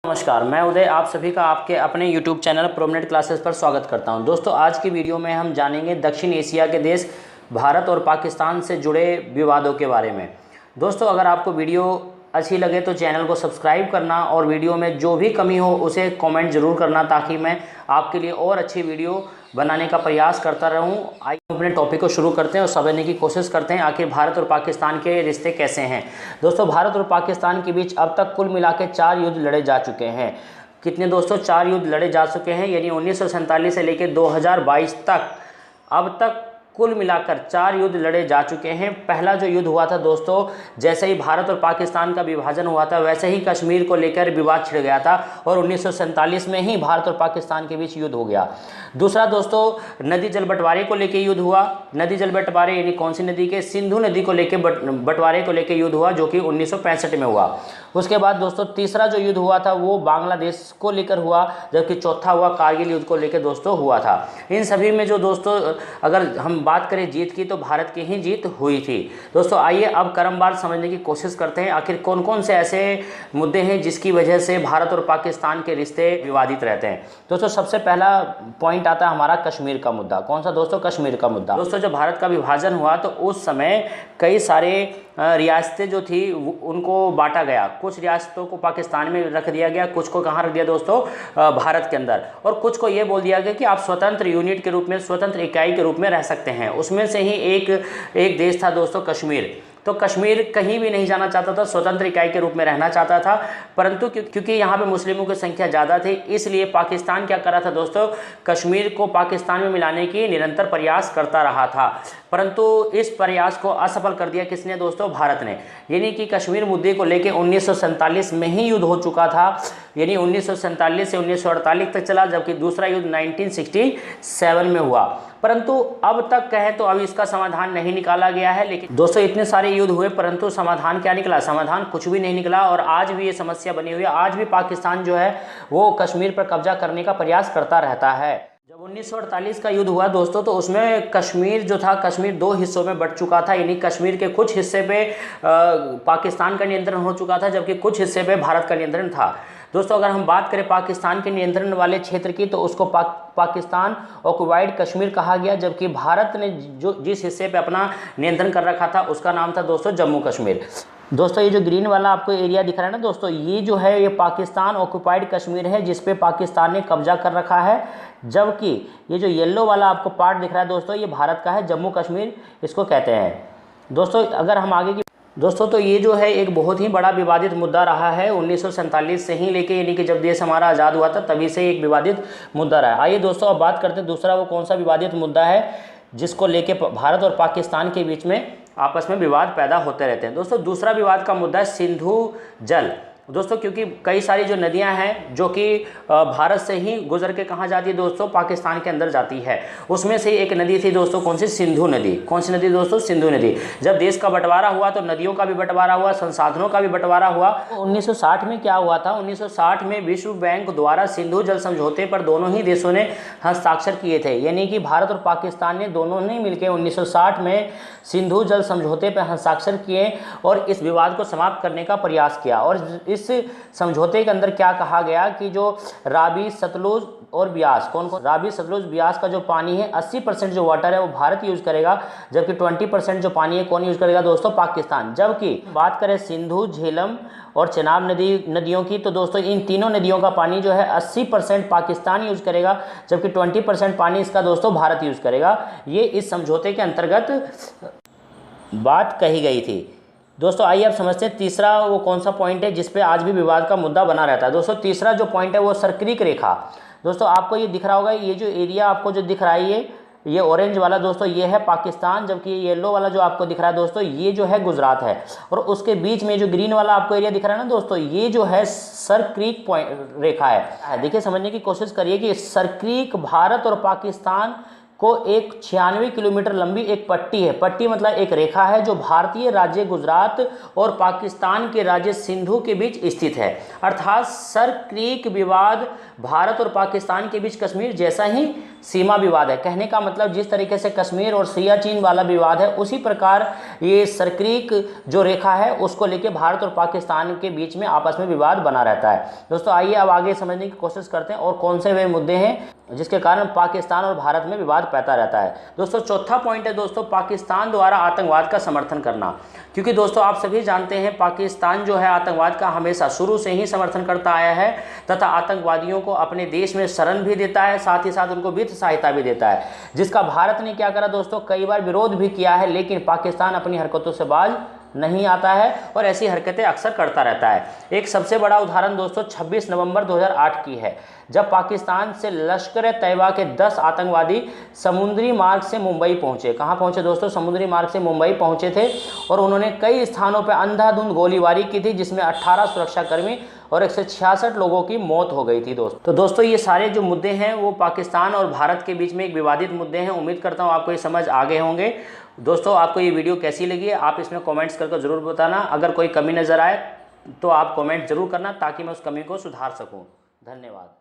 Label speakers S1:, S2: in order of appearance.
S1: नमस्कार, मैं उदय आप सभी का आपके अपने YouTube चैनल प्रोमिनेंट क्लासेस पर स्वागत करता हूं। दोस्तों, आज की वीडियो में हम जानेंगे दक्षिण एशिया के देश भारत और पाकिस्तान से जुड़े विवादों के बारे में। दोस्तों, अगर आपको वीडियो अच्छी लगे तो चैनल को सब्सक्राइब करना और वीडियो में जो भी कमी हो उसे कमेंट ज़रूर करना, ताकि मैं आपके लिए और अच्छी वीडियो बनाने का प्रयास करता रहूं। आइए अपने टॉपिक को शुरू करते हैं और समझने की कोशिश करते हैं आखिर भारत और पाकिस्तान के रिश्ते कैसे हैं। दोस्तों, भारत और पाकिस्तान के बीच अब तक कुल मिला के 4 युद्ध लड़े जा चुके हैं। कितने दोस्तों? 4 युद्ध लड़े जा चुके हैं, यानी 1947 से लेकर 2022 तक अब तक कुल मिलाकर 4 युद्ध लड़े जा चुके हैं। पहला जो युद्ध हुआ था दोस्तों, जैसे ही भारत और पाकिस्तान का विभाजन हुआ था वैसे ही कश्मीर को लेकर विवाद छिड़ गया था और 1947 में ही भारत और पाकिस्तान के बीच युद्ध हो गया। दूसरा दोस्तों, नदी जल बंटवारे को लेकर युद्ध हुआ। नदी जल बंटवारे यानी कौन सी नदी के? सिंधु नदी को लेकर बंटवारे को लेकर युद्ध हुआ, जो कि 1965 में हुआ। उसके बाद दोस्तों तीसरा जो युद्ध हुआ था वो बांग्लादेश को लेकर हुआ, जबकि चौथा हुआ कारगिल युद्ध को लेकर दोस्तों हुआ था। इन सभी में जो दोस्तों अगर हम बात करें जीत की, तो भारत की ही जीत हुई थी। दोस्तों, आइए अब क्रमवार समझने की कोशिश करते हैं आखिर कौन कौन से ऐसे मुद्दे हैं जिसकी वजह से भारत और पाकिस्तान के रिश्ते विवादित रहते हैं। दोस्तों, सबसे पहला पॉइंट आता है हमारा कश्मीर का मुद्दा। कौन सा दोस्तों? कश्मीर का मुद्दा। दोस्तों, जब भारत का विभाजन हुआ तो उस समय कई सारे रियासतें जो थी उनको बांटा गया। कुछ रियासतों को पाकिस्तान में रख दिया गया, कुछ को कहाँ रख दिया दोस्तों? भारत के अंदर। और कुछ को ये बोल दिया गया कि आप स्वतंत्र यूनिट के रूप में, स्वतंत्र इकाई के रूप में रह सकते हैं। उसमें से ही एक देश था दोस्तों कश्मीर। तो कश्मीर कहीं भी नहीं जाना चाहता था, स्वतंत्र इकाई के रूप में रहना चाहता था, परंतु क्योंकि यहाँ पे मुस्लिमों की संख्या ज़्यादा थी, इसलिए पाकिस्तान क्या कर रहा था दोस्तों? कश्मीर को पाकिस्तान में मिलाने की निरंतर प्रयास करता रहा था, परंतु इस प्रयास को असफल कर दिया किसने दोस्तों? भारत ने। यानी कि कश्मीर मुद्दे को लेकर 1947 में ही युद्ध हो चुका था, यानी 1947 से 1948 तक चला, जबकि दूसरा युद्ध 1967 में हुआ। परंतु अब तक कहें तो अभी इसका समाधान नहीं निकाला गया है। लेकिन दोस्तों, इतने सारे युद्ध हुए परंतु समाधान क्या निकला? समाधान कुछ भी नहीं निकला और आज भी ये समस्या बनी हुई है। आज भी पाकिस्तान जो है वो कश्मीर पर कब्जा करने का प्रयास करता रहता है। जब 1948 का युद्ध हुआ दोस्तों, तो उसमें कश्मीर जो था, कश्मीर 2 हिस्सों में बंट चुका था। यानी कश्मीर के कुछ हिस्से पे पाकिस्तान का नियंत्रण हो चुका था, जबकि कुछ हिस्से पे भारत का नियंत्रण था। दोस्तों, अगर हम बात करें पाकिस्तान के नियंत्रण वाले क्षेत्र की, तो उसको पाकिस्तान ऑक्युपाइड कश्मीर कहा गया, जबकि भारत ने जिस हिस्से पे अपना नियंत्रण कर रखा था उसका नाम था दोस्तों जम्मू कश्मीर। दोस्तों, ये जो ग्रीन वाला आपको एरिया दिख रहा है ना दोस्तों, ये जो है ये पाकिस्तान ऑक्युपाइड कश्मीर है, जिस पे पाकिस्तान ने कब्जा कर रखा है। जबकि ये जो येलो वाला आपको पार्ट दिख रहा है दोस्तों, ये भारत का है, जम्मू कश्मीर इसको कहते हैं। दोस्तों, अगर हम आगे की दोस्तों, तो ये जो है एक बहुत ही बड़ा विवादित मुद्दा रहा है 1947 से ही लेके, यानी कि जब देश हमारा आज़ाद हुआ था तभी से एक विवादित मुद्दा रहा। आइए दोस्तों अब बात करते हैं दूसरा वो कौन सा विवादित मुद्दा है जिसको लेके भारत और पाकिस्तान के बीच में आपस में विवाद पैदा होते रहते हैं। दोस्तों, दूसरा विवाद का मुद्दा है सिंधु जल। दोस्तों, क्योंकि कई सारी जो नदियां हैं जो कि भारत से ही गुजर के कहाँ जाती है दोस्तों? पाकिस्तान के अंदर जाती है। उसमें से एक नदी थी दोस्तों, कौन सी? सिंधु नदी। कौन सी नदी दोस्तों? सिंधु नदी। जब देश का बंटवारा हुआ तो नदियों का भी बंटवारा हुआ, संसाधनों का भी बंटवारा हुआ। तो 1960 में क्या हुआ था? 1960 में विश्व बैंक द्वारा सिंधु जल समझौते पर दोनों ही देशों ने हस्ताक्षर किए थे। यानी कि भारत और पाकिस्तान ने दोनों ने मिलकर 1960 में सिंधु जल समझौते पर हस्ताक्षर किए और इस विवाद को समाप्त करने का प्रयास किया। और इस समझौते के अंदर क्या कहा गया कि जो रावी, सतलुज और ब्यास, कौन कौन? रावी, सतलुज, ब्यास का जो पानी है 80% जो वाटर है वो भारत यूज करेगा, जबकि 20% जो पानी है कौन यूज करेगा दोस्तों? पाकिस्तान। जबकि बात करें सिंधु, झेलम और चेनाब नदियों की, तो दोस्तों इन तीनों नदियों का पानी जो है 80% पाकिस्तान यूज करेगा, जबकि 20% पानी इसका दोस्तों भारत यूज करेगा। ये इस समझौते के अंतर्गत बात कही गई थी। दोस्तों, आइए अब समझते हैं तीसरा वो कौन सा पॉइंट है जिस पे आज भी विवाद का मुद्दा बना रहता है। दोस्तों, तीसरा जो पॉइंट है वो सर्क्रिक रेखा। दोस्तों, आपको ये दिख रहा होगा, ये जो एरिया आपको जो दिख रहा है ये ऑरेंज वाला दोस्तों ये है पाकिस्तान, जबकि ये येलो वाला जो आपको दिख रहा है दोस्तों ये जो है गुजरात है। और उसके बीच में जो ग्रीन वाला आपको एरिया दिख रहा है ना दोस्तों, ये जो है सर्क्रिक पॉइंट रेखा है। देखिए, समझने की कोशिश करिए कि सर्क्रिक भारत और पाकिस्तान को एक 96 किलोमीटर लंबी एक पट्टी है। पट्टी मतलब एक रेखा है जो भारतीय राज्य गुजरात और पाकिस्तान के राज्य सिंधु के बीच स्थित है। अर्थात सर्क्रिक विवाद भारत और पाकिस्तान के बीच कश्मीर जैसा ही सीमा विवाद है। कहने का मतलब जिस तरीके से कश्मीर और सियाचिन वाला विवाद है, उसी प्रकार ये सरक्रीक जो रेखा है उसको लेके भारत और पाकिस्तान के बीच में आपस में विवाद बना रहता है। दोस्तों आइए अब आगे समझने की कोशिश करते हैं और कौन से वे मुद्दे हैं जिसके कारण पाकिस्तान और भारत में विवाद पैदा रहता है। दोस्तों चौथा पॉइंट है दोस्तों पाकिस्तान द्वारा आतंकवाद का समर्थन करना। क्योंकि दोस्तों आप सभी जानते हैं पाकिस्तान जो है आतंकवाद का हमेशा शुरू से ही समर्थन करता आया है तथा आतंकवादियों को अपने देश में शरण भी देता है, साथ ही साथ उनको वित्त सहायता भी देता है, जिसका भारत ने क्या करा दोस्तों, कई बार विरोध भी किया है, लेकिन पाकिस्तान अपनी हरकतों से बाज नहीं आता है और ऐसी हरकतें अक्सर करता रहता है। एक सबसे बड़ा उदाहरण दोस्तों 26 नवंबर 2008 की है, जब पाकिस्तान से लश्कर-ए-तैयबा के 10 आतंकवादी समुद्री मार्ग से मुंबई पहुंचे। कहां पहुंचे दोस्तों? समुद्री मार्ग से मुंबई पहुंचे थे और उन्होंने कई स्थानों पर अंधाधुंध गोलीबारी की थी, जिसमें 18 सुरक्षाकर्मी और 166 लोगों की मौत हो गई थी दोस्तों। तो दोस्तों ये सारे जो मुद्दे हैं वो पाकिस्तान और भारत के बीच में एक विवादित मुद्दे हैं। उम्मीद करता हूँ आपको ये समझ आ गए होंगे। दोस्तों आपको ये वीडियो कैसी लगी है आप इसमें कमेंट्स करके ज़रूर बताना। अगर कोई कमी नज़र आए तो आप कमेंट ज़रूर करना ताकि मैं उस कमी को सुधार सकूँ। धन्यवाद।